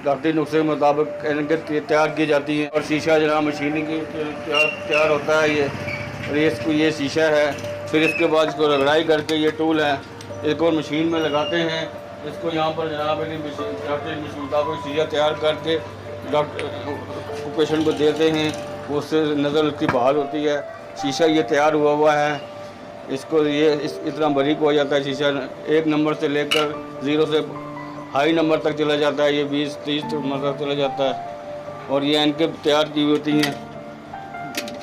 धाती नुस्खे के मुताबिक इनके तैयार की जाती हैं। और शीशा जनाब मशीनी की तैयार होता है ये। और ये शीशा है। फिर इसके बाद इसको रगड़ाई करके ये टूल है, इसको मशीन में लगाते हैं। इसको यहाँ पर जनाब डॉक्टर के मुताबिक शीशा तैयार करके डॉक्टर पेशेंट को देते हैं। उससे नज़र उसकी बहाल होती है। शीशा ये तैयार हुआ है। इसको ये इतना बारीक हो जाता है शीशा, 1 नंबर से लेकर 0 से हाई नंबर तक चला जाता है। ये 20-30 नंबर तक चला जाता है। और ये इनके तैयार की होती हैं,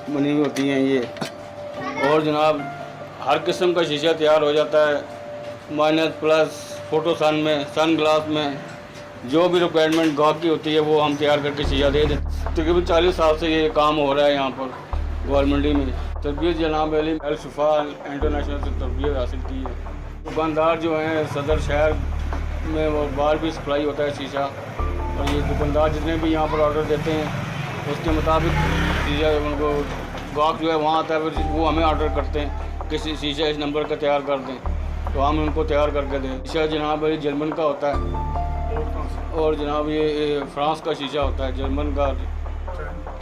बनी हुई होती हैं ये। और जनाब हर किस्म का शीशा तैयार हो जाता है, माइनस प्लस, फोटो सन में, सन ग्लास में, जो भी रिक्वायरमेंट गाहक की होती है वो हम तैयार करके शीशा दे दें। तकरीबन 40 साल से ये काम हो रहा है यहाँ पर गवर्नमेंट में। तरबियत जनाब अली अल शिफा इंटरनेशनल से तरबियत हासिल की है। दुकानदार जो हैं सदर शहर में वो बाहर भी सप्लाई होता है शीशा। और ये दुकानदार जितने भी यहाँ पर ऑर्डर देते हैं उसके मुताबिक शीशा उनको गाहक जो है वहाँ आता है, फिर वो हमें ऑर्डर करते हैं कि शीशा इस नंबर का तैयार कर दें, तो हम उनको तैयार करके दें। शीशा जनाब अली जर्मन का होता है। और जनाब ये फ्रांस का शीशा होता है, जर्मन का,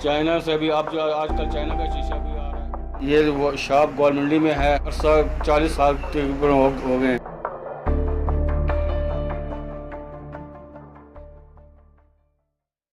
चाइना से भी आप जो आजकल चाइना का शीशा भी आ रहा है। ये वो शॉप गवर्नमेंट में है, 40 साल तकरीबन हो गए।